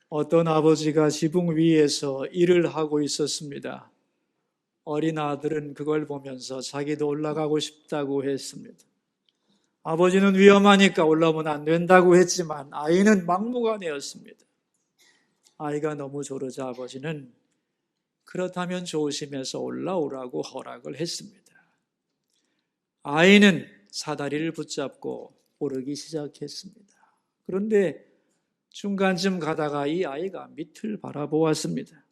어떤 아버지가 지붕 위에서 일을 하고 있었습니다. 어린 아들은 그걸 보면서 자기도 올라가고 싶다고 했습니다. 아버지는 위험하니까 올라오면 안 된다고 했지만 아이는 막무가내였습니다. 아이가 너무 조르자 아버지는 그렇다면 조심해서 올라오라고 허락을 했습니다. 아이는 사다리를 붙잡고 오르기 시작했습니다. 그런데 중간쯤 가다가 이 아이가 밑을 바라보았습니다.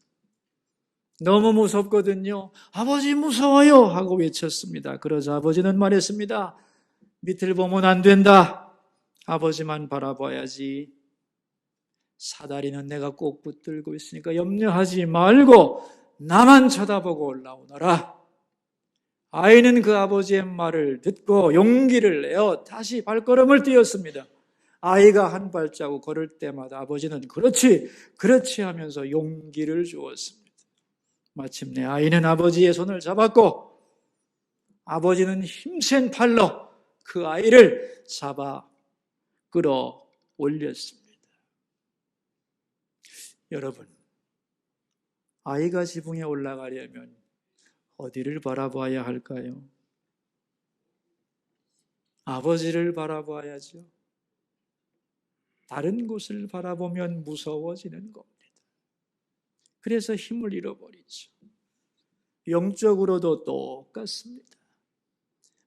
너무 무섭거든요. 아버지 무서워요 하고 외쳤습니다. 그러자 아버지는 말했습니다. 밑을 보면 안 된다. 아버지만 바라봐야지. 사다리는 내가 꼭 붙들고 있으니까 염려하지 말고 나만 쳐다보고 올라오너라. 아이는 그 아버지의 말을 듣고 용기를 내어 다시 발걸음을 띄었습니다. 아이가 한 발자국 걸을 때마다 아버지는 그렇지, 그렇지 하면서 용기를 주었습니다. 마침내 아이는 아버지의 손을 잡았고 아버지는 힘센 팔로 그 아이를 잡아 끌어올렸습니다. 여러분, 아이가 지붕에 올라가려면 어디를 바라봐야 할까요? 아버지를 바라봐야죠. 다른 곳을 바라보면 무서워지는 겁니다. 그래서 힘을 잃어버리죠. 영적으로도 똑같습니다.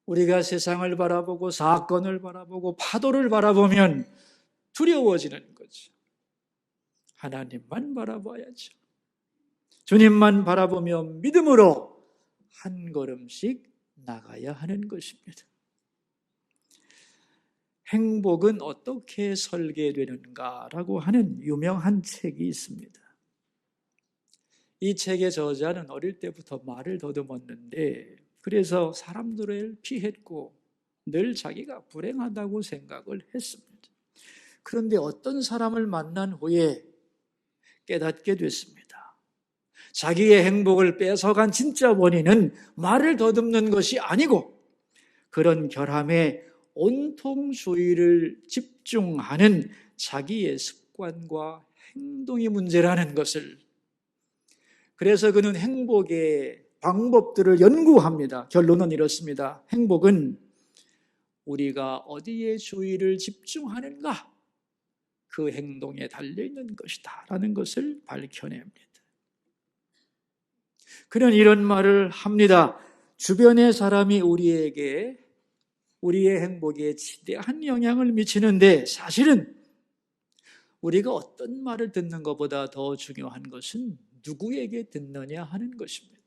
우리가 세상을 바라보고 사건을 바라보고 파도를 바라보면 두려워지는 거죠. 하나님만 바라봐야죠. 주님만 바라보며 믿음으로 한 걸음씩 나가야 하는 것입니다. 행복은 어떻게 설계되는가라고 하는 유명한 책이 있습니다. 이 책의 저자는 어릴 때부터 말을 더듬었는데 그래서 사람들을 피했고 늘 자기가 불행하다고 생각을 했습니다. 그런데 어떤 사람을 만난 후에 깨닫게 됐습니다. 자기의 행복을 뺏어간 진짜 원인은 말을 더듬는 것이 아니고 그런 결함에 온통 주의를 집중하는 자기의 습관과 행동이 문제라는 것을, 그래서 그는 행복의 방법들을 연구합니다. 결론은 이렇습니다. 행복은 우리가 어디에 주의를 집중하는가, 그 행동에 달려있는 것이다 라는 것을 밝혀냅니다. 그는 이런 말을 합니다. 주변의 사람이 우리의 행복에 지대한 영향을 미치는데 사실은 우리가 어떤 말을 듣는 것보다 더 중요한 것은 누구에게 듣느냐 하는 것입니다.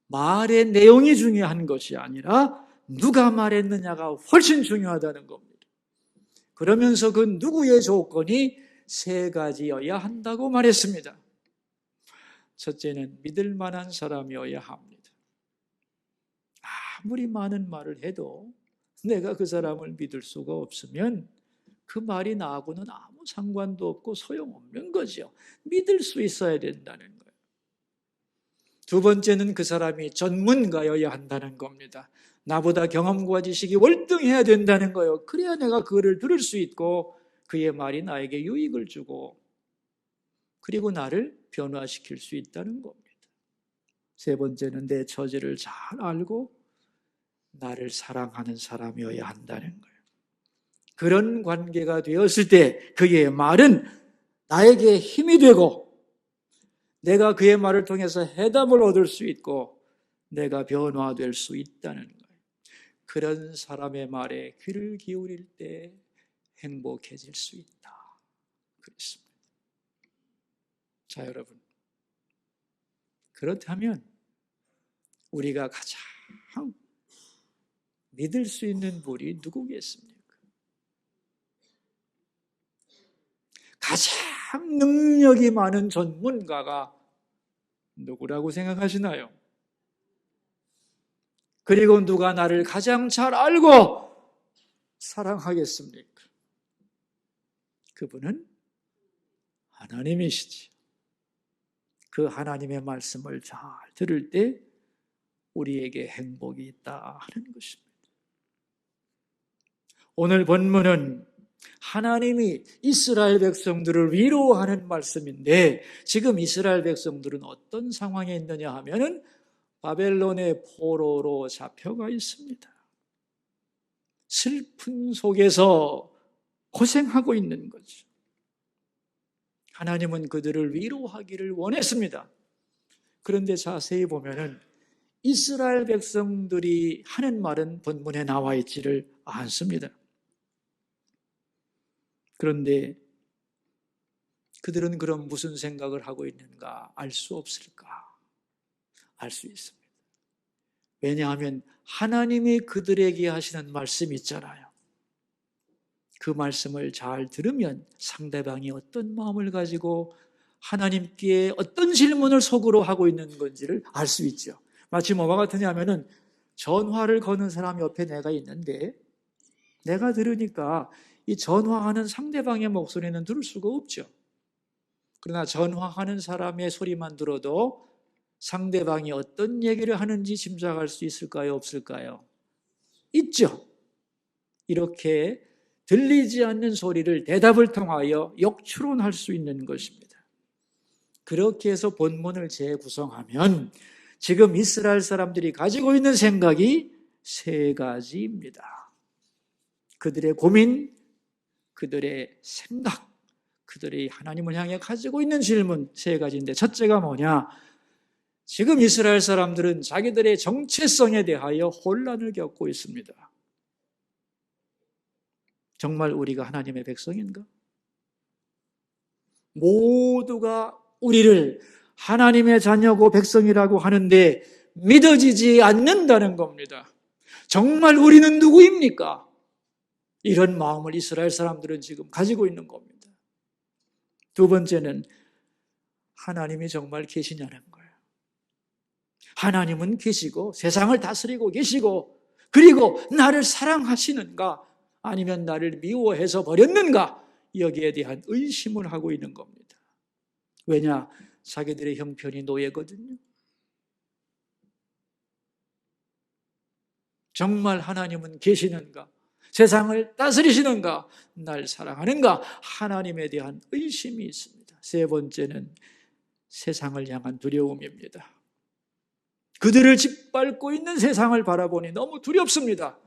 말의 내용이 중요한 것이 아니라 누가 말했느냐가 훨씬 중요하다는 겁니다. 그러면서 그 누구의 조건이 세 가지여야 한다고 말했습니다. 첫째는 믿을 만한 사람이어야 합니다. 아무리 많은 말을 해도 내가 그 사람을 믿을 수가 없으면 그 말이 나하고는 아무 상관도 없고 소용없는 거죠. 믿을 수 있어야 된다는 거예요. 두 번째는 그 사람이 전문가여야 한다는 겁니다. 나보다 경험과 지식이 월등해야 된다는 거예요. 그래야 내가 그를 들을 수 있고 그의 말이 나에게 유익을 주고 그리고 나를 변화시킬 수 있다는 겁니다. 세 번째는 내 처지를 잘 알고 나를 사랑하는 사람이어야 한다는 거예요. 그런 관계가 되었을 때 그의 말은 나에게 힘이 되고 내가 그의 말을 통해서 해답을 얻을 수 있고 내가 변화될 수 있다는 거예요. 그런 사람의 말에 귀를 기울일 때 행복해질 수 있다. 그렇습니다. 자, 여러분. 그렇다면 우리가 가장 믿을 수 있는 분이 누구겠습니까? 가장 능력이 많은 전문가가 누구라고 생각하시나요? 그리고 누가 나를 가장 잘 알고 사랑하겠습니까? 그분은 하나님이시지. 그 하나님의 말씀을 잘 들을 때 우리에게 행복이 있다 하는 것입니다. 오늘 본문은 하나님이 이스라엘 백성들을 위로하는 말씀인데 지금 이스라엘 백성들은 어떤 상황에 있느냐 하면은 바벨론의 포로로 잡혀가 있습니다. 슬픈 속에서 고생하고 있는 거죠. 하나님은 그들을 위로하기를 원했습니다. 그런데 자세히 보면은 이스라엘 백성들이 하는 말은 본문에 나와 있지를 않습니다. 그런데 그들은 그럼 무슨 생각을 하고 있는가 알 수 없을까? 알 수 있습니다. 왜냐하면 하나님이 그들에게 하시는 말씀이 있잖아요. 그 말씀을 잘 들으면 상대방이 어떤 마음을 가지고 하나님께 어떤 질문을 속으로 하고 있는 건지를 알 수 있죠. 마치 뭐와 같으냐면은 전화를 거는 사람 옆에 내가 있는데 내가 들으니까 이 전화하는 상대방의 목소리는 들을 수가 없죠. 그러나 전화하는 사람의 소리만 들어도 상대방이 어떤 얘기를 하는지 짐작할 수 있을까요? 없을까요? 있죠. 이렇게 들리지 않는 소리를 대답을 통하여 역추론할 수 있는 것입니다. 그렇게 해서 본문을 재구성하면 지금 이스라엘 사람들이 가지고 있는 생각이 세 가지입니다. 그들의 고민, 그들의 생각, 그들이 하나님을 향해 가지고 있는 질문 세 가지인데 첫째가 뭐냐? 지금 이스라엘 사람들은 자기들의 정체성에 대하여 혼란을 겪고 있습니다. 정말 우리가 하나님의 백성인가? 모두가 우리를 하나님의 자녀고 백성이라고 하는데 믿어지지 않는다는 겁니다. 정말 우리는 누구입니까? 이런 마음을 이스라엘 사람들은 지금 가지고 있는 겁니다. 두 번째는 하나님이 정말 계시냐는 거예요. 하나님은 계시고 세상을 다스리고 계시고 그리고 나를 사랑하시는가 아니면 나를 미워해서 버렸는가 여기에 대한 의심을 하고 있는 겁니다. 왜냐? 자기들의 형편이 노예거든요. 정말 하나님은 계시는가? 세상을 다스리시는가? 날 사랑하는가? 하나님에 대한 의심이 있습니다. 세 번째는 세상을 향한 두려움입니다. 그들을 짓밟고 있는 세상을 바라보니 너무 두렵습니다.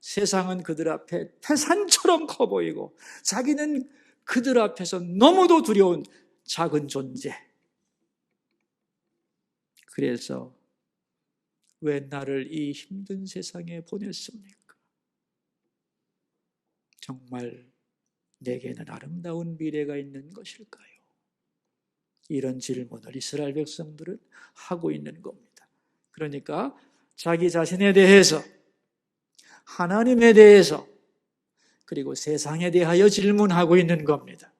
세상은 그들 앞에 태산처럼 커 보이고 자기는 그들 앞에서 너무도 두려운 작은 존재. 그래서 왜 나를 이 힘든 세상에 보냈습니까? 정말 내게는 아름다운 미래가 있는 것일까요? 이런 질문을 이스라엘 백성들은 하고 있는 겁니다. 그러니까 자기 자신에 대해서, 하나님에 대해서, 그리고 세상에 대하여 질문하고 있는 겁니다.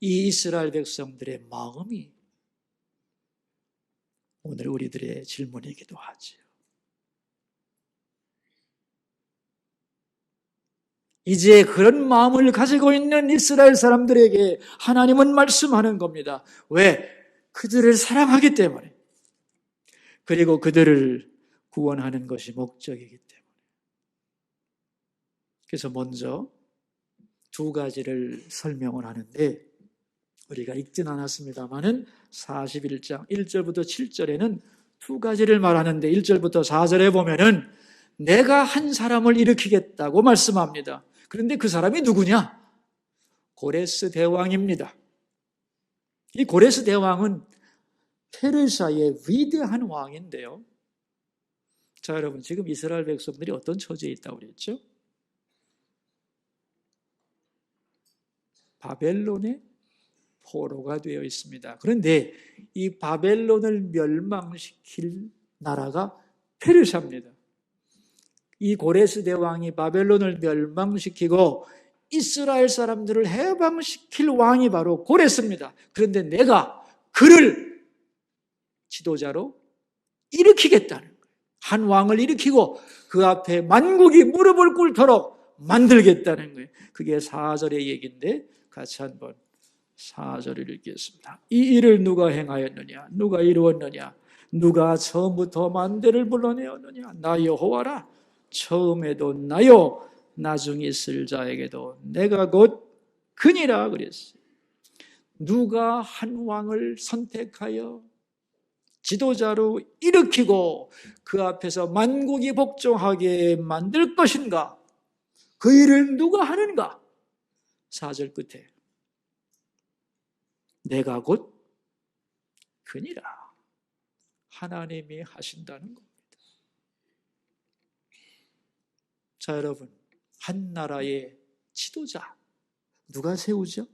이 이스라엘 백성들의 마음이 오늘 우리들의 질문이기도 하죠. 이제 그런 마음을 가지고 있는 이스라엘 사람들에게 하나님은 말씀하는 겁니다. 왜? 그들을 사랑하기 때문에. 그리고 그들을 구원하는 것이 목적이기 때문에. 그래서 먼저 두 가지를 설명을 하는데 우리가 읽진 않았습니다마는 41장 1절부터 7절에는 두 가지를 말하는데 1절부터 4절에 보면은 내가 한 사람을 일으키겠다고 말씀합니다. 그런데 그 사람이 누구냐? 고레스 대왕입니다. 이 고레스 대왕은 페르시아의 위대한 왕인데요. 자, 여러분, 지금 이스라엘 백성들이 어떤 처지에 있다고 그랬죠? 바벨론의 포로가 되어 있습니다. 그런데 이 바벨론을 멸망시킬 나라가 페르시아입니다. 이 고레스 대왕이 바벨론을 멸망시키고 이스라엘 사람들을 해방시킬 왕이 바로 고레스입니다. 그런데 내가 그를 지도자로 일으키겠다는 거예요. 한 왕을 일으키고 그 앞에 만국이 무릎을 꿇도록 만들겠다는 거예요. 그게 4절의 얘기인데 같이 한번 4절을 읽겠습니다. 이 일을 누가 행하였느냐? 누가 이루었느냐? 누가 처음부터 만대를 불러내었느냐? 나 여호와라. 처음에도 나요 나중에 있을 자에게도 내가 곧 그니라 그랬어요. 누가 한 왕을 선택하여 지도자로 일으키고 그 앞에서 만국이 복종하게 만들 것인가? 그 일을 누가 하는가? 4절 끝에 내가 곧 그니라. 하나님이 하신다는 겁니다. 자, 여러분, 한 나라의 지도자 누가 세우죠?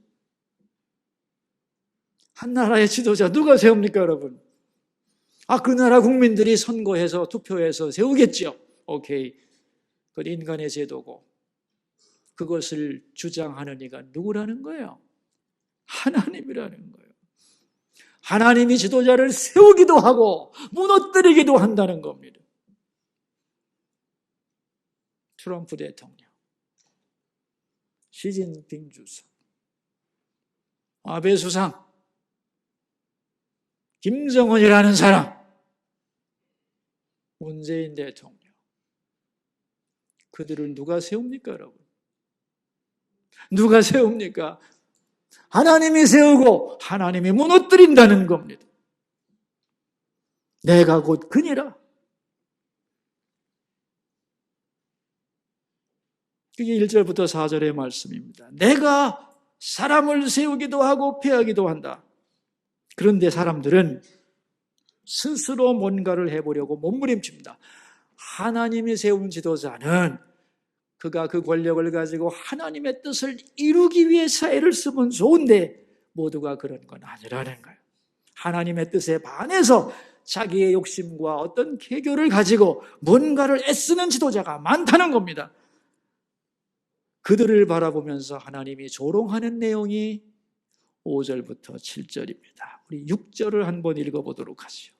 한 나라의 지도자 누가 세웁니까, 여러분? 그 나라 국민들이 선거해서 투표해서 세우겠죠. 오케이. 그건 인간의 제도고 그것을 주장하는 이가 누구라는 거예요? 하나님이라는 거예요. 하나님이 지도자를 세우기도 하고 무너뜨리기도 한다는 겁니다. 트럼프 대통령, 시진핑 주석, 아베 수상, 김정은이라는 사람, 문재인 대통령, 그들을 누가 세웁니까, 여러분? 누가 세웁니까? 하나님이 세우고 하나님이 무너뜨린다는 겁니다. 내가 곧 그니라. 그게 1절부터 4절의 말씀입니다. 내가 사람을 세우기도 하고 폐하기도 한다. 그런데 사람들은 스스로 뭔가를 해보려고 몸부림칩니다. 하나님이 세운 지도자는 그가 그 권력을 가지고 하나님의 뜻을 이루기 위해서 애를 쓰면 좋은데 모두가 그런 건 아니라는 거예요. 하나님의 뜻에 반해서 자기의 욕심과 어떤 계교를 가지고 뭔가를 애쓰는 지도자가 많다는 겁니다. 그들을 바라보면서 하나님이 조롱하는 내용이 5절부터 7절입니다. 우리 6절을 한번 읽어보도록 하죠.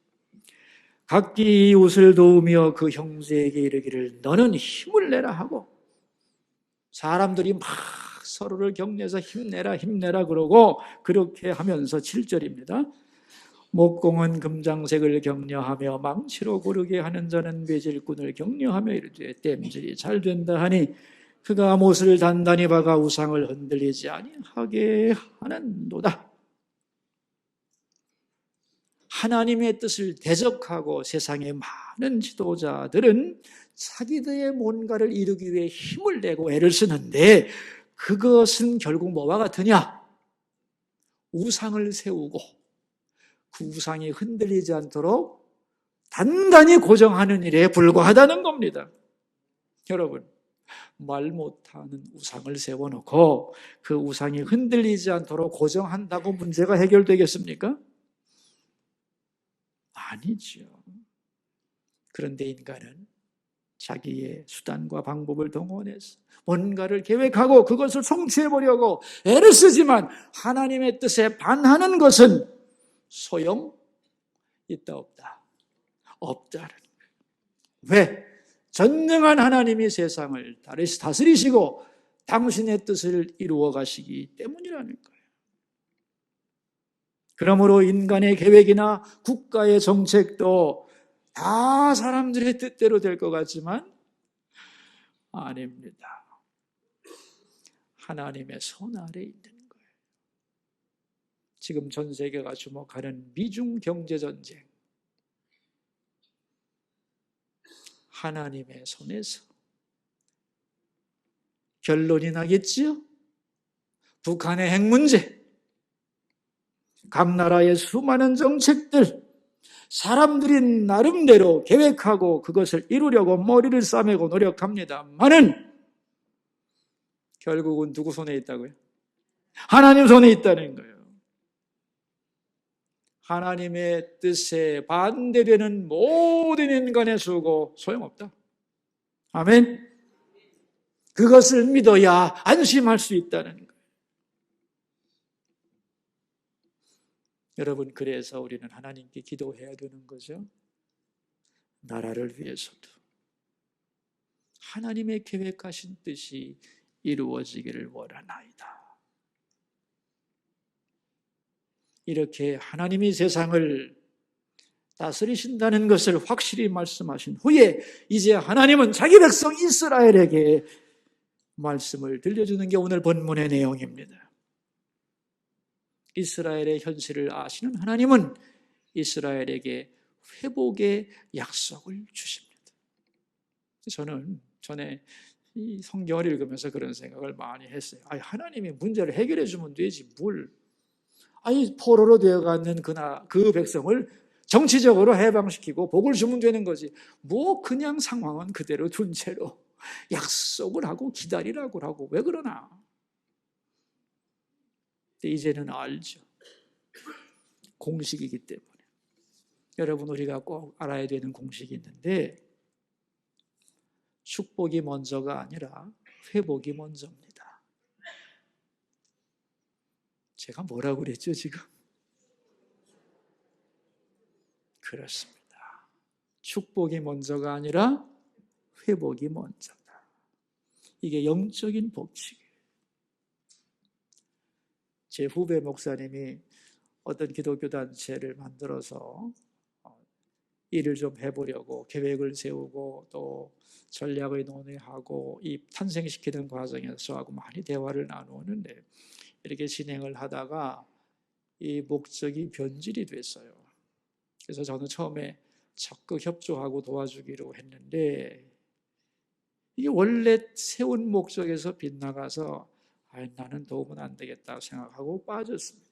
각기 이웃을 도우며 그 형제에게 이르기를 너는 힘을 내라 하고, 사람들이 막 서로를 격려해서 힘내라 힘내라 그러고 그렇게 하면서 7절입니다. 목공은 금장색을 격려하며 망치로 고르게 하는 자는 매질꾼을 격려하며 이르되 땜질이 잘 된다 하니 그가 못을 단단히 박아 우상을 흔들리지 아니하게 하는도다. 하나님의 뜻을 대적하고 세상의 많은 지도자들은 자기들의 뭔가를 이루기 위해 힘을 내고 애를 쓰는데 그것은 결국 뭐와 같으냐? 우상을 세우고 그 우상이 흔들리지 않도록 단단히 고정하는 일에 불과하다는 겁니다. 여러분, 말 못하는 우상을 세워놓고 그 우상이 흔들리지 않도록 고정한다고 문제가 해결되겠습니까? 아니죠. 그런데 인간은 자기의 수단과 방법을 동원해서 뭔가를 계획하고 그것을 성취해보려고 애를 쓰지만 하나님의 뜻에 반하는 것은 소용 있다 없다? 없다는 거예요. 왜? 전능한 하나님이 세상을 다스리시고 당신의 뜻을 이루어 가시기 때문이라는 거예요. 그러므로 인간의 계획이나 국가의 정책도 다 사람들의 뜻대로 될 것 같지만 아닙니다. 하나님의 손 아래에 있는 거예요. 지금 전 세계가 주목하는 미중 경제전쟁, 하나님의 손에서 결론이 나겠지요? 북한의 핵 문제, 각 나라의 수많은 정책들, 사람들이 나름대로 계획하고 그것을 이루려고 머리를 싸매고 노력합니다만은 결국은 누구 손에 있다고요? 하나님 손에 있다는 거예요. 하나님의 뜻에 반대되는 모든 인간의 수고 소용없다. 아멘. 그것을 믿어야 안심할 수 있다는 거예요. 여러분, 그래서 우리는 하나님께 기도해야 되는 거죠. 나라를 위해서도 하나님의 계획하신 뜻이 이루어지기를 원하나이다. 이렇게 하나님이 세상을 다스리신다는 것을 확실히 말씀하신 후에 이제 하나님은 자기 백성 이스라엘에게 말씀을 들려주는 게 오늘 본문의 내용입니다. 이스라엘의 현실을 아시는 하나님은 이스라엘에게 회복의 약속을 주십니다. 저는 전에 이 성경을 읽으면서 그런 생각을 많이 했어요. 하나님이 문제를 해결해 주면 되지 뭘. 포로로 되어가는 그 백성을 정치적으로 해방시키고 복을 주면 되는 거지. 그냥 상황은 그대로 둔 채로 약속을 하고 기다리라고 하고 왜 그러나? 이제는 알죠. 공식이기 때문에. 여러분, 우리가 꼭 알아야 되는 공식이 있는데 축복이 먼저가 아니라 회복이 먼저입니다. 제가 뭐라고 그랬죠 지금? 그렇습니다. 축복이 먼저가 아니라 회복이 먼저다. 이게 영적인 법칙이에요. 제 후배 목사님이 어떤 기독교 단체를 만들어서 일을 좀 해보려고 계획을 세우고 또 전략을 논의하고 이 탄생시키는 과정에서 저하고 많이 대화를 나누는데 이렇게 진행을 하다가 이 목적이 변질이 됐어요. 그래서 저는 처음에 적극 협조하고 도와주기로 했는데 이게 원래 세운 목적에서 빗나가서 나는 도움은 안 되겠다 생각하고 빠졌습니다.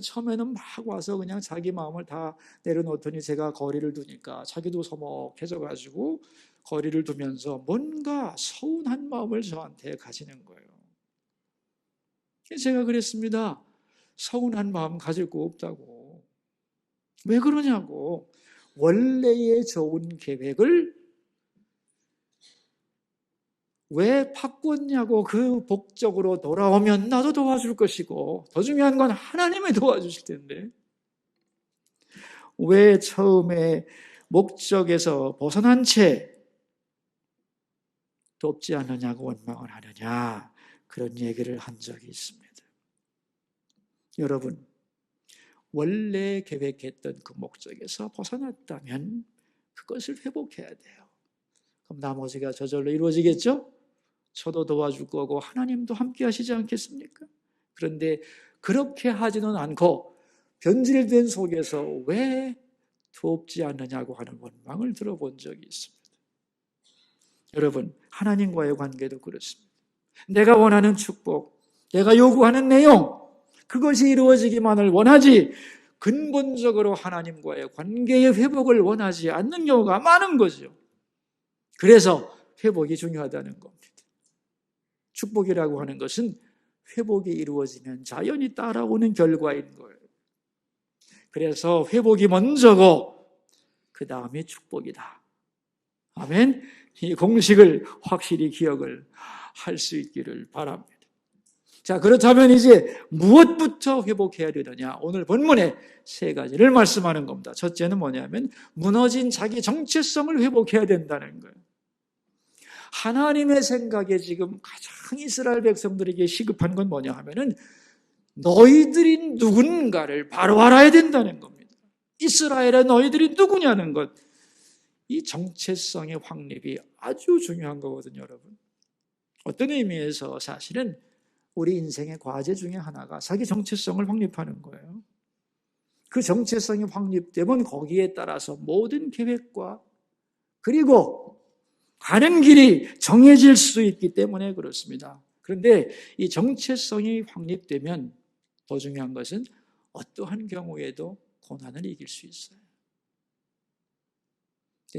처음에는 막 와서 그냥 자기 마음을 다 내려놓더니 제가 거리를 두니까 자기도 서먹해져가지고 거리를 두면서 뭔가 서운한 마음을 저한테 가지는 거예요. 제가 그랬습니다. 서운한 마음 가질 거 없다고. 왜 그러냐고. 원래의 좋은 계획을 왜 바꿨냐고. 그 복적으로 돌아오면 나도 도와줄 것이고 더 중요한 건 하나님이 도와주실 텐데 왜 처음에 목적에서 벗어난 채 돕지 않느냐고 원망을 하느냐, 그런 얘기를 한 적이 있습니다. 여러분, 원래 계획했던 그 목적에서 벗어났다면 그것을 회복해야 돼요. 그럼 나머지가 저절로 이루어지겠죠? 저도 도와줄 거고 하나님도 함께 하시지 않겠습니까? 그런데 그렇게 하지는 않고 변질된 속에서 왜 돕지 않느냐고 하는 원망을 들어본 적이 있습니다. 여러분, 하나님과의 관계도 그렇습니다. 내가 원하는 축복, 내가 요구하는 내용, 그것이 이루어지기만을 원하지 근본적으로 하나님과의 관계의 회복을 원하지 않는 경우가 많은 거죠. 그래서 회복이 중요하다는 겁니다. 축복이라고 하는 것은 회복이 이루어지면 자연히 따라오는 결과인 거예요. 그래서 회복이 먼저고 그 다음에 축복이다. 아멘. 이 공식을 확실히 기억을 할 수 있기를 바랍니다. 자, 그렇다면 이제 무엇부터 회복해야 되느냐? 오늘 본문에 세 가지를 말씀하는 겁니다. 첫째는 뭐냐면 무너진 자기 정체성을 회복해야 된다는 거예요. 하나님의 생각에 지금 가장 이스라엘 백성들에게 시급한 건 뭐냐 하면은 너희들이 누군가를 바로 알아야 된다는 겁니다. 이스라엘의 너희들이 누구냐는 것. 이 정체성의 확립이 아주 중요한 거거든요, 여러분. 어떤 의미에서 사실은 우리 인생의 과제 중에 하나가 자기 정체성을 확립하는 거예요. 그 정체성이 확립되면 거기에 따라서 모든 계획과 그리고 가는 길이 정해질 수 있기 때문에 그렇습니다. 그런데 이 정체성이 확립되면 더 중요한 것은 어떠한 경우에도 고난을 이길 수 있어요.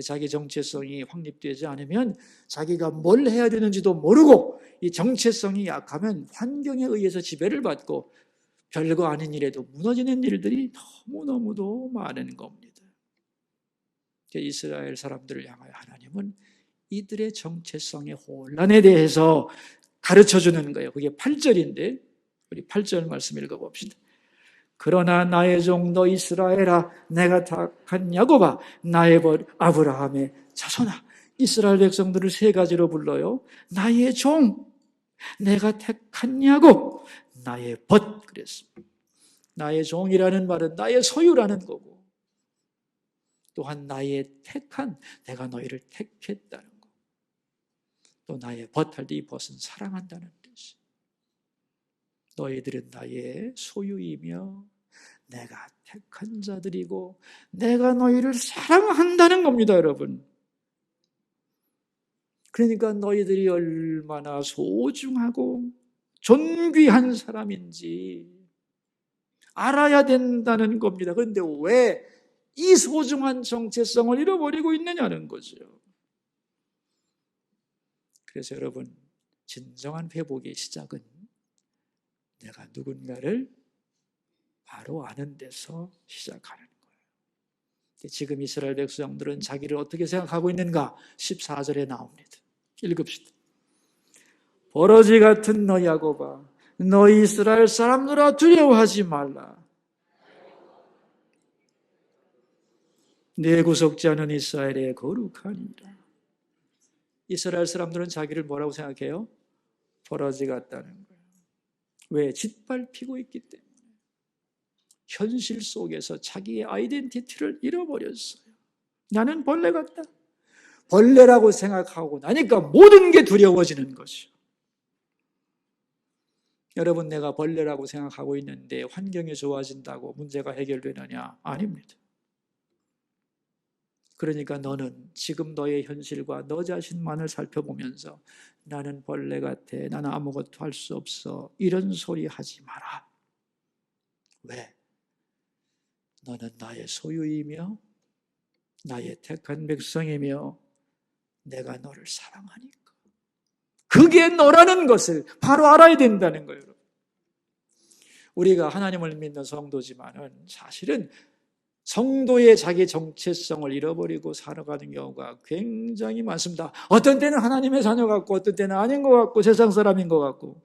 자기 정체성이 확립되지 않으면 자기가 뭘 해야 되는지도 모르고 이 정체성이 약하면 환경에 의해서 지배를 받고 별거 아닌 일에도 무너지는 일들이 너무너무도 많은 겁니다. 이스라엘 사람들을 향하여 하나님은 이들의 정체성의 혼란에 대해서 가르쳐주는 거예요. 그게 8절인데 우리 8절 말씀 읽어봅시다. 그러나 나의 종 너 이스라엘아, 내가 택한 야곱아, 나의 벗 아브라함의 자손아. 이스라엘 백성들을 세 가지로 불러요. 나의 종, 내가 택한 야곱, 나의 벗 그랬습니다. 나의 종이라는 말은 나의 소유라는 거고 또한 나의 택한, 내가 너희를 택했다는 거. 또 나의 벗할 때 이 벗은 사랑한다는 뜻이. 너희들은 나의 소유이며 내가 택한 자들이고 내가 너희를 사랑한다는 겁니다, 여러분. 그러니까 너희들이 얼마나 소중하고 존귀한 사람인지 알아야 된다는 겁니다. 그런데 왜 이 소중한 정체성을 잃어버리고 있느냐는 거죠. 그래서 여러분, 진정한 회복의 시작은 내가 누군가를 바로 아는 데서 시작하는 거예요. 지금 이스라엘 백성들은 자기를 어떻게 생각하고 있는가? 14절에 나옵니다. 읽읍시다. 버러지 같은 너희 야곱아, 너희 이스라엘 사람들아 두려워하지 말라. 내 구속지 않은 이스라엘의 거룩하니라. 이스라엘 사람들은 자기를 뭐라고 생각해요? 버러지 같다는 거예요. 왜? 짓밟히고 있기 때문에. 현실 속에서 자기의 아이덴티티를 잃어버렸어요. 나는 벌레 같다. 벌레라고 생각하고 나니까 모든 게 두려워지는 것이요. 여러분, 내가 벌레라고 생각하고 있는데 환경이 좋아진다고 문제가 해결되느냐? 아닙니다. 그러니까 너는 지금 너의 현실과 너 자신만을 살펴보면서 나는 벌레 같아, 나는 아무것도 할 수 없어, 이런 소리 하지 마라. 왜? 너는 나의 소유이며 나의 택한 백성이며 내가 너를 사랑하니까. 그게 너라는 것을 바로 알아야 된다는 거예요. 우리가 하나님을 믿는 성도지만은 사실은 성도의 자기 정체성을 잃어버리고 살아가는 경우가 굉장히 많습니다. 어떤 때는 하나님의 자녀 같고 어떤 때는 아닌 것 같고 세상 사람인 것 같고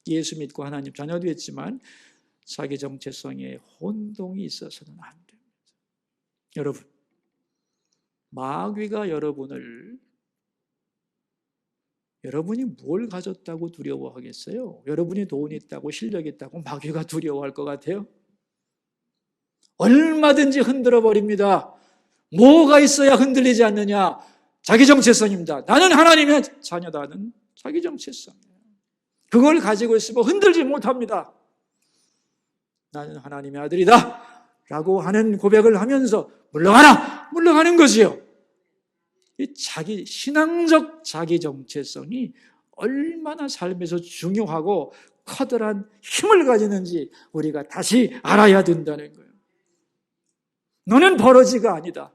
예수 믿고 하나님 자녀도 했지만 자기 정체성에 혼동이 있어서는 안 됩니다. 여러분, 마귀가 여러분이 뭘 가졌다고 두려워하겠어요? 여러분이 돈이 있다고 실력이 있다고 마귀가 두려워할 것 같아요? 얼마든지 흔들어 버립니다. 뭐가 있어야 흔들리지 않느냐? 자기 정체성입니다. 나는 하나님의 자녀다는 자기 정체성이에요. 그걸 가지고 있으면 흔들지 못합니다. 나는 하나님의 아들이다 라고 하는 고백을 하면서 물러가라! 물러가는 거지요. 이 자기 신앙적 자기 정체성이 얼마나 삶에서 중요하고 커다란 힘을 가지는지 우리가 다시 알아야 된다는 거예요. 너는 버러지가 아니다.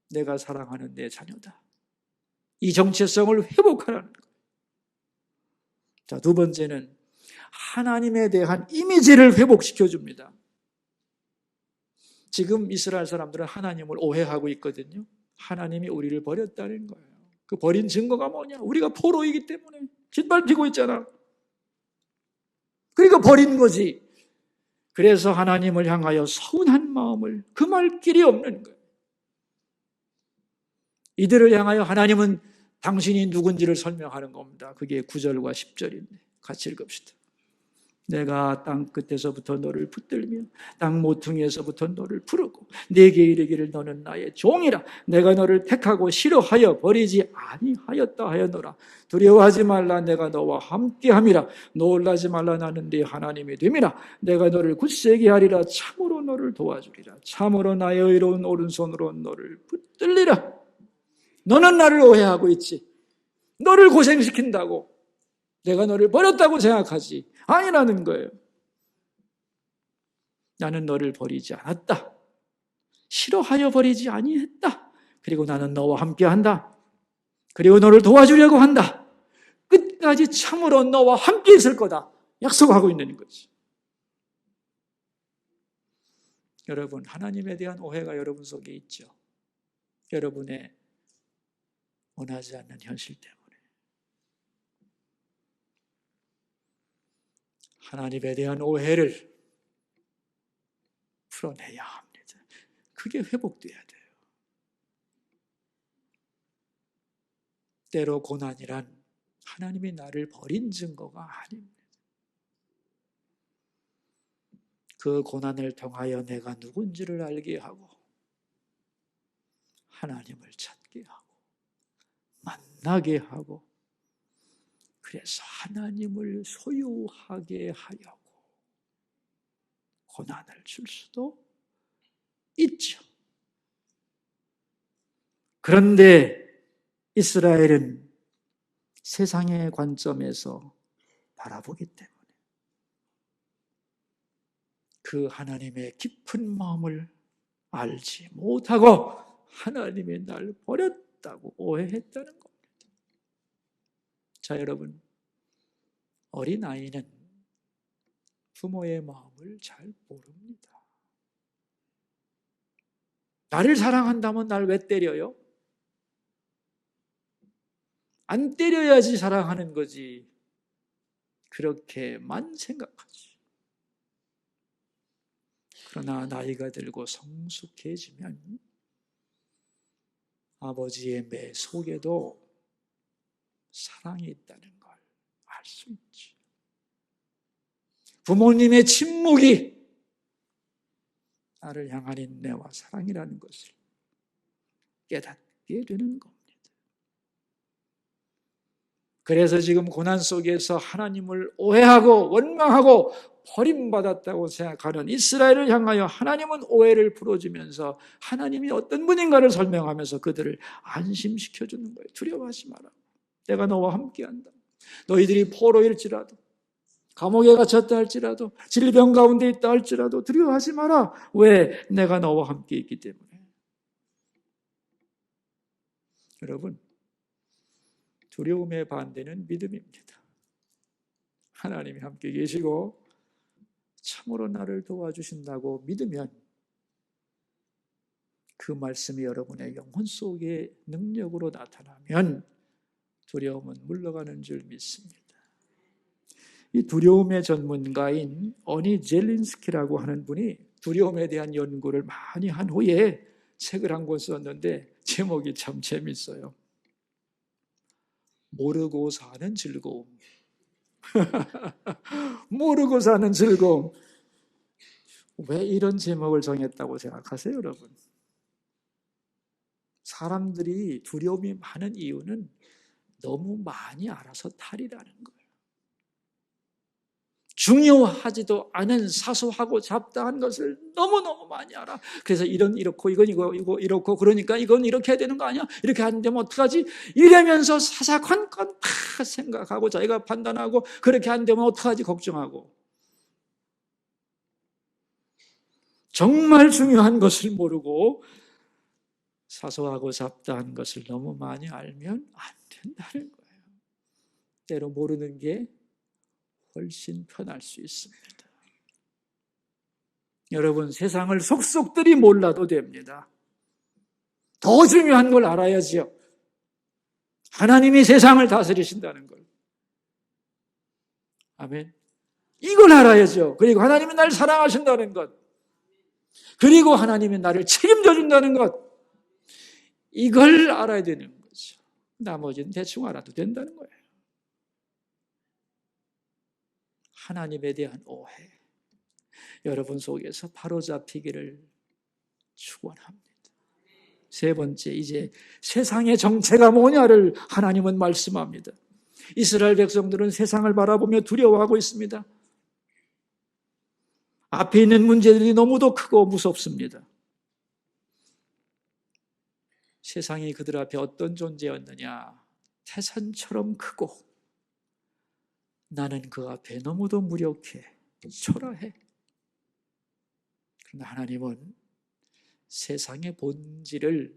내가 사랑하는 내 자녀다. 이 정체성을 회복하라는 거예요. 자, 두 번째는 하나님에 대한 이미지를 회복시켜 줍니다. 지금 이스라엘 사람들은 하나님을 오해하고 있거든요. 하나님이 우리를 버렸다는 거예요. 그 버린 증거가 뭐냐? 우리가 포로이기 때문에 짓밟히고 있잖아. 그러니까 버린 거지. 그래서 하나님을 향하여 서운한 마음을 금할 길이 없는 거예요. 이들을 향하여 하나님은 당신이 누군지를 설명하는 겁니다. 그게 9절과 10절인데 같이 읽읍시다. 내가 땅 끝에서부터 너를 붙들며 땅 모퉁이에서부터 너를 부르고 내게 이르기를 너는 나의 종이라. 내가 너를 택하고 싫어하여 버리지 아니하였다 하였노라. 두려워하지 말라. 내가 너와 함께함이라. 놀라지 말라. 나는 네 하나님이 됨이라. 내가 너를 굳세게 하리라. 참으로 너를 도와주리라. 참으로 나의 의로운 오른손으로 너를 붙들리라. 너는 나를 오해하고 있지. 너를 고생시킨다고 내가 너를 버렸다고 생각하지. 아니라는 거예요. 나는 너를 버리지 않았다. 싫어하여 버리지 아니했다. 그리고 나는 너와 함께한다. 그리고 너를 도와주려고 한다. 끝까지 참으로 너와 함께 있을 거다. 약속하고 있는 거지. 여러분, 하나님에 대한 오해가 여러분 속에 있죠. 여러분의 원하지 않는 현실 때문에. 하나님에 대한 오해를 풀어내야 합니다. 그게 회복돼야 돼요. 때로 고난이란 하나님이 나를 버린 증거가 아닙니다. 그 고난을 통하여 내가 누군지를 알게 하고 하나님을 찾게 하고 만나게 하고, 그래서 하나님을 소유하게 하려고 고난을 줄 수도 있죠. 그런데 이스라엘은 세상의 관점에서 바라보기 때문에 그 하나님의 깊은 마음을 알지 못하고 하나님이 날 버렸다고 오해했다는 겁니다. 자, 여러분, 어린아이는 부모의 마음을 잘 모릅니다. 나를 사랑한다면 날 왜 때려요? 안 때려야지 사랑하는 거지. 그렇게만 생각하지. 그러나 나이가 들고 성숙해지면 아버지의 매 속에도 사랑이 있다는 걸 알 수 있지. 부모님의 침묵이 나를 향한 인내와 사랑이라는 것을 깨닫게 되는 겁니다. 그래서 지금 고난 속에서 하나님을 오해하고 원망하고 버림받았다고 생각하는 이스라엘을 향하여 하나님은 오해를 풀어주면서 하나님이 어떤 분인가를 설명하면서 그들을 안심시켜주는 거예요. 두려워하지 마라. 내가 너와 함께한다. 너희들이 포로일지라도, 감옥에 갇혔다 할지라도, 질병 가운데 있다 할지라도 두려워하지 마라. 왜? 내가 너와 함께 있기 때문에. 여러분, 두려움의 반대는 믿음입니다. 하나님이 함께 계시고 참으로 나를 도와주신다고 믿으면 그 말씀이 여러분의 영혼 속에 능력으로 나타나면 두려움은 물러가는 줄 믿습니다. 이 두려움의 전문가인 어니 젤린스키라고 하는 분이 두려움에 대한 연구를 많이 한 후에 책을 한 권 썼는데 제목이 참 재밌어요. 모르고 사는 즐거움. 모르고 사는 즐거움. 왜 이런 제목을 정했다고 생각하세요, 여러분? 사람들이 두려움이 많은 이유는 너무 많이 알아서 탈이라는 거예요. 중요하지도 않은 사소하고 잡다한 것을 너무너무 많이 알아. 그래서 이건 이렇고 이건 이거 이렇고 그러니까 이건 이렇게 해야 되는 거 아니야? 이렇게 안 되면 어떡하지? 이러면서 사사건 건 다 생각하고 자기가 판단하고 그렇게 안 되면 어떡하지? 걱정하고. 정말 중요한 것을 모르고 사소하고 잡다한 것을 너무 많이 알면 안 된다는 거예요. 때로 모르는 게 훨씬 편할 수 있습니다. 여러분, 세상을 속속들이 몰라도 됩니다. 더 중요한 걸 알아야지요. 하나님이 세상을 다스리신다는 걸. 아멘. 이걸 알아야죠. 그리고 하나님이 나를 사랑하신다는 것. 그리고 하나님이 나를 책임져 준다는 것. 이걸 알아야 되는 거죠. 나머지는 대충 알아도 된다는 거예요. 하나님에 대한 오해. 여러분 속에서 바로잡히기를 축원합니다. 세 번째, 이제 세상의 정체가 뭐냐를 하나님은 말씀합니다. 이스라엘 백성들은 세상을 바라보며 두려워하고 있습니다. 앞에 있는 문제들이 너무도 크고 무섭습니다. 세상이 그들 앞에 어떤 존재였느냐? 태산처럼 크고 나는 그 앞에 너무도 무력해, 초라해. 그러나 하나님은 세상의 본질을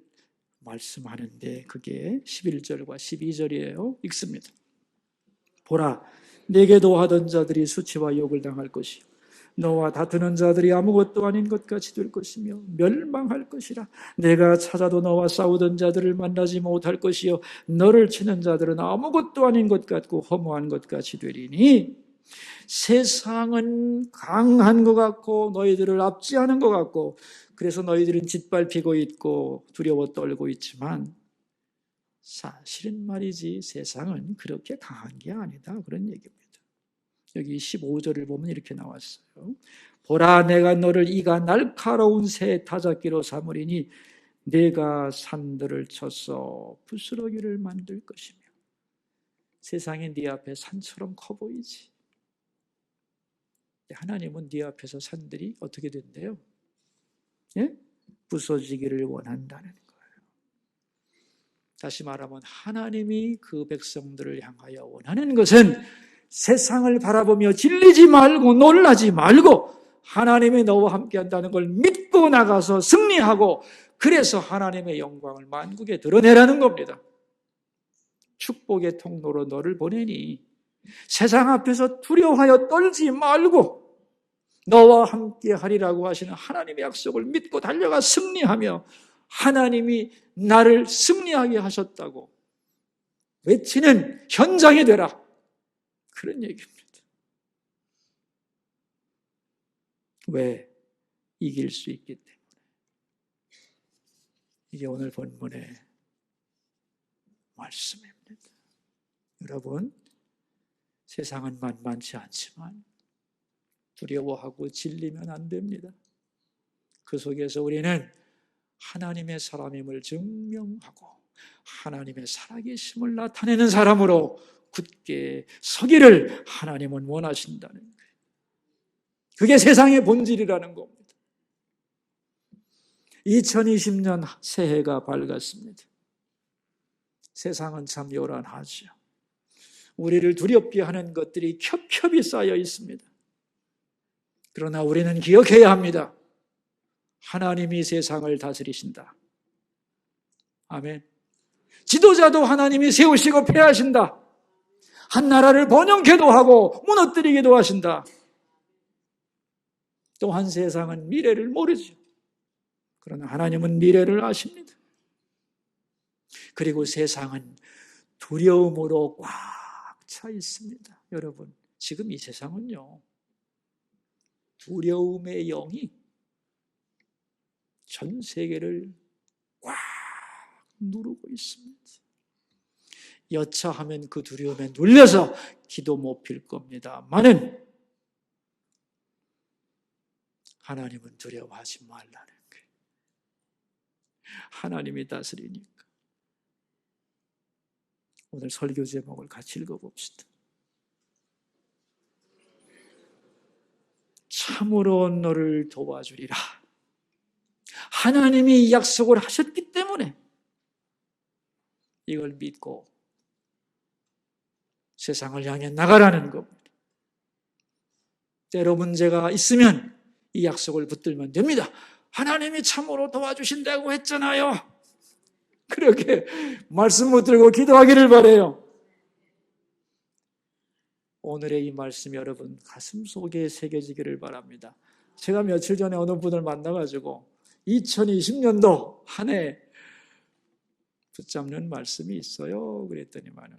말씀하는데 그게 11절과 12절이에요. 읽습니다. 보라, 내게도 하던 자들이 수치와 욕을 당할 것이요 너와 다투는 자들이 아무것도 아닌 것 같이 될 것이며 멸망할 것이라. 내가 찾아도 너와 싸우던 자들을 만나지 못할 것이요 너를 치는 자들은 아무것도 아닌 것 같고 허무한 것 같이 되리니 세상은 강한 것 같고 너희들을 압제하는 것 같고 그래서 너희들은 짓밟히고 있고 두려워 떨고 있지만 사실은 말이지 세상은 그렇게 강한 게 아니다. 그런 얘기입니다. 여기 15절을 보면 이렇게 나왔어요. 보라, 내가 너를 이가 날카로운 새 타작기로 삼으리니 내가 산들을 쳐서 부스러기를 만들 것이며. 세상이 네 앞에 산처럼 커 보이지. 하나님은 네 앞에서 산들이 어떻게 된대요? 예? 부서지기를 원한다는 거예요. 다시 말하면 하나님이 그 백성들을 향하여 원하는 것은 세상을 바라보며 질리지 말고 놀라지 말고 하나님이 너와 함께 한다는 걸 믿고 나가서 승리하고, 그래서 하나님의 영광을 만국에 드러내라는 겁니다. 축복의 통로로 너를 보내니 세상 앞에서 두려워하여 떨지 말고 너와 함께 하리라고 하시는 하나님의 약속을 믿고 달려가 승리하며 하나님이 나를 승리하게 하셨다고 외치는 현장이 되라. 그런 얘기입니다. 왜? 이길 수 있기 때문에. 이게 오늘 본문의 말씀입니다. 여러분, 세상은 만만치 않지만 두려워하고 질리면 안 됩니다. 그 속에서 우리는 하나님의 사람임을 증명하고 하나님의 살아계심을 나타내는 사람으로 굳게 서기를 하나님은 원하신다는 거예요. 그게 세상의 본질이라는 겁니다. 2020년 새해가 밝았습니다. 세상은 참 요란하죠. 우리를 두렵게 하는 것들이 겹겹이 쌓여 있습니다. 그러나 우리는 기억해야 합니다. 하나님이 세상을 다스리신다. 아멘. 지도자도 하나님이 세우시고 폐하신다. 한 나라를 번영케도 하고 무너뜨리기도 하신다. 또한 세상은 미래를 모르죠. 그러나 하나님은 미래를 아십니다. 그리고 세상은 두려움으로 꽉 차 있습니다. 여러분, 지금 이 세상은요, 두려움의 영이 전 세계를 꽉 누르고 있습니다. 여차하면 그 두려움에 눌려서 기도 못 필 겁니다만은 하나님은 두려워하지 말라는 거예요. 하나님이 다스리니까. 오늘 설교 제목을 같이 읽어봅시다. 참으로 너를 도와주리라. 하나님이 약속을 하셨기 때문에 이걸 믿고 세상을 향해 나가라는 겁니다. 때로 문제가 있으면 이 약속을 붙들면 됩니다. 하나님이 참으로 도와주신다고 했잖아요. 그렇게 말씀 붙들고 기도하기를 바라요. 오늘의 이 말씀 여러분 가슴 속에 새겨지기를 바랍니다. 제가 며칠 전에 어느 분을 만나가지고 2020년도 한 해 붙잡는 말씀이 있어요. 그랬더니만은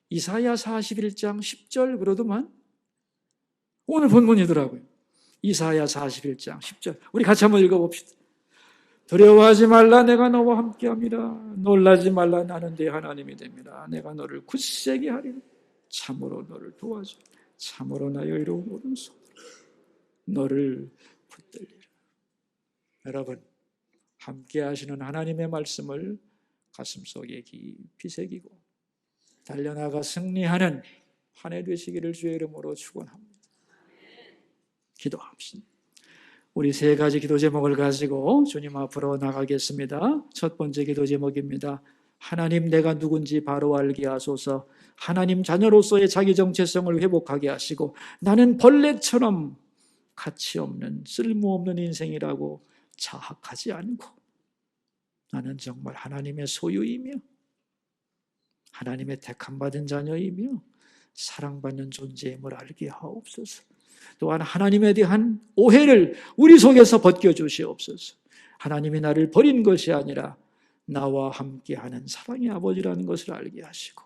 이사야 41장 10절 그러더만 오늘 본문이더라고요. 이사야 41장 10절 우리 같이 한번 읽어봅시다. 두려워하지 말라 내가 너와 함께함이라. 놀라지 말라 나는 네 하나님이 됩니다. 내가 너를 굳세게 하리라. 참으로 너를 도와줘. 참으로 나의 의로운 오른손으로 너를 붙들리라. 여러분, 함께 하시는 하나님의 말씀을 가슴속에 깊이 새기고 달려나가 승리하는 한 해 되시기를 주의 이름으로 축원합니다. 기도합시다. 우리 세 가지 기도 제목을 가지고 주님 앞으로 나가겠습니다. 첫 번째 기도 제목입니다. 하나님, 내가 누군지 바로 알게 하소서. 하나님 자녀로서의 자기 정체성을 회복하게 하시고 나는 벌레처럼 가치 없는 쓸모없는 인생이라고 자학하지 않고 나는 정말 하나님의 소유이며 하나님의 택함받은 자녀이며 사랑받는 존재임을 알게 하옵소서. 또한 하나님에 대한 오해를 우리 속에서 벗겨주시옵소서. 하나님이 나를 버린 것이 아니라 나와 함께하는 사랑의 아버지라는 것을 알게 하시고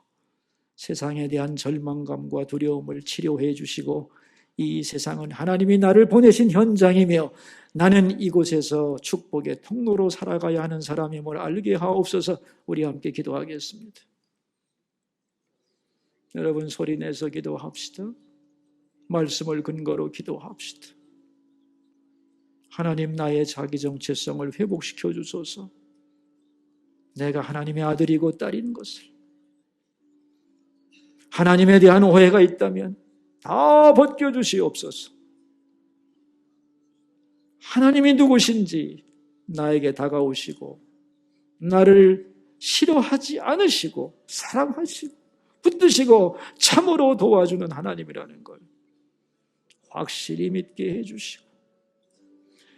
세상에 대한 절망감과 두려움을 치료해 주시고 이 세상은 하나님이 나를 보내신 현장이며 나는 이곳에서 축복의 통로로 살아가야 하는 사람임을 알게 하옵소서. 우리 함께 기도하겠습니다. 여러분 소리내서 기도합시다. 말씀을 근거로 기도합시다. 하나님 나의 자기 정체성을 회복시켜 주소서. 내가 하나님의 아들이고 딸인 것을, 하나님에 대한 오해가 있다면 다 벗겨주시옵소서. 하나님이 누구신지 나에게 다가오시고 나를 싫어하지 않으시고 사랑하시고 붙드시고 참으로 도와주는 하나님이라는 걸 확실히 믿게 해주시고,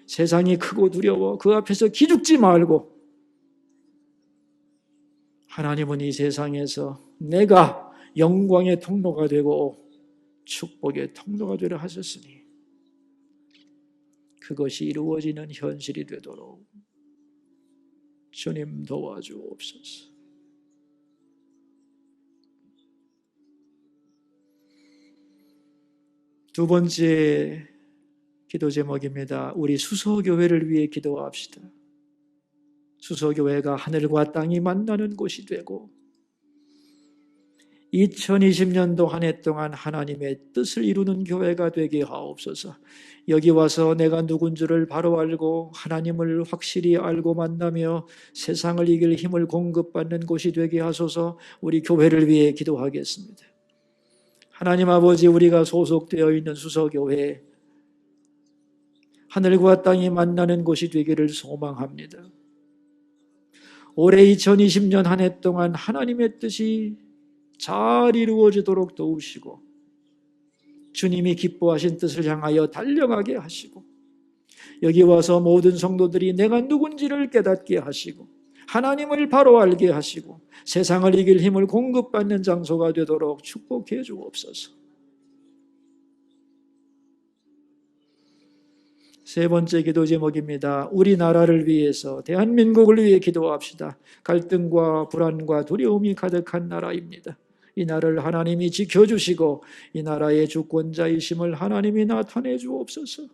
세상이 크고 두려워 그 앞에서 기죽지 말고, 하나님은 이 세상에서 내가 영광의 통로가 되고 축복의 통로가 되려 하셨으니 그것이 이루어지는 현실이 되도록 주님 도와주옵소서. 두 번째 기도 제목입니다. 우리 수서교회를 위해 기도합시다. 수서교회가 하늘과 땅이 만나는 곳이 되고 2020년도 한 해 동안 하나님의 뜻을 이루는 교회가 되게 하옵소서. 여기 와서 내가 누군 줄을 바로 알고 하나님을 확실히 알고 만나며 세상을 이길 힘을 공급받는 곳이 되게 하소서. 우리 교회를 위해 기도하겠습니다. 하나님 아버지, 우리가 소속되어 있는 수서교회, 하늘과 땅이 만나는 곳이 되기를 소망합니다. 올해 2020년 한 해 동안 하나님의 뜻이 잘 이루어지도록 도우시고 주님이 기뻐하신 뜻을 향하여 달려가게 하시고, 여기 와서 모든 성도들이 내가 누군지를 깨닫게 하시고 하나님을 바로 알게 하시고 세상을 이길 힘을 공급받는 장소가 되도록 축복해 주옵소서. 세 번째 기도 제목입니다. 우리나라를 위해서, 대한민국을 위해 기도합시다. 갈등과 불안과 두려움이 가득한 나라입니다. 이 나라를 하나님이 지켜주시고 이 나라의 주권자이심을 하나님이 나타내 주옵소서.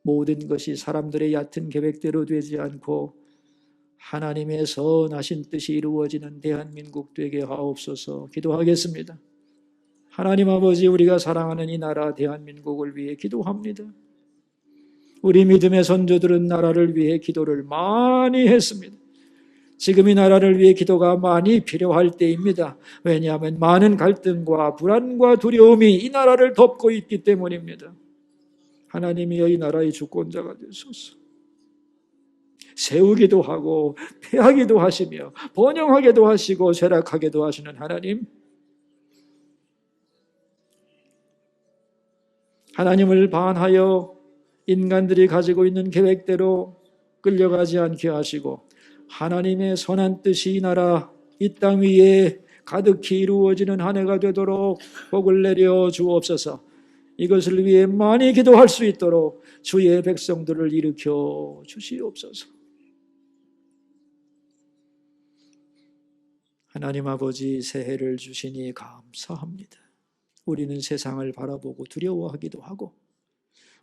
모든 것이 사람들의 얕은 계획대로 되지 않고 하나님의 선하신 뜻이 이루어지는 대한민국 되게 하옵소서. 기도하겠습니다. 하나님 아버지, 우리가 사랑하는 이 나라 대한민국을 위해 기도합니다. 우리 믿음의 선조들은 나라를 위해 기도를 많이 했습니다. 지금 이 나라를 위해 기도가 많이 필요할 때입니다. 왜냐하면 많은 갈등과 불안과 두려움이 이 나라를 덮고 있기 때문입니다. 하나님이여 이 나라의 주권자가 되소서. 세우기도 하고 패하기도 하시며 번영하게도 하시고 쇠락하게도 하시는 하나님, 하나님을 반하여 인간들이 가지고 있는 계획대로 끌려가지 않게 하시고 하나님의 선한 뜻이 이 나라, 이 땅 위에 가득히 이루어지는 한 해가 되도록 복을 내려 주옵소서. 이것을 위해 많이 기도할 수 있도록 주의 백성들을 일으켜 주시옵소서. 하나님 아버지, 새해를 주시니 감사합니다. 우리는 세상을 바라보고 두려워하기도 하고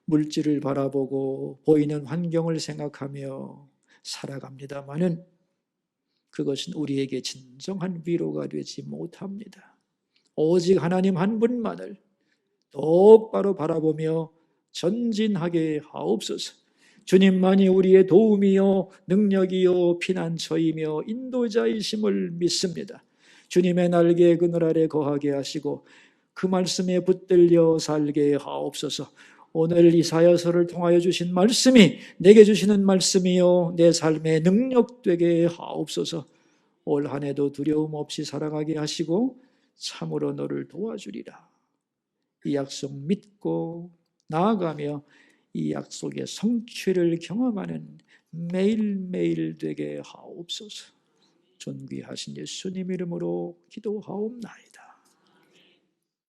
물질을 바라보고 보이는 환경을 생각하며 살아갑니다마는 그것은 우리에게 진정한 위로가 되지 못합니다. 오직 하나님 한 분만을 똑바로 바라보며 전진하게 하옵소서. 주님만이 우리의 도움이요 능력이요 피난처이며 인도자이심을 믿습니다. 주님의 날개 그늘 아래 거하게 하시고 그 말씀에 붙들려 살게 하옵소서. 오늘 이사야서를 통하여 주신 말씀이 내게 주시는 말씀이요 내 삶의 능력되게 하옵소서. 올 한 해도 두려움 없이 살아가게 하시고 참으로 너를 도와주리라. 이 약속 믿고 나아가며 이 약속의 성취를 경험하는 매일매일 되게 하옵소서. 존귀하신 예수님 이름으로 기도하옵나이다.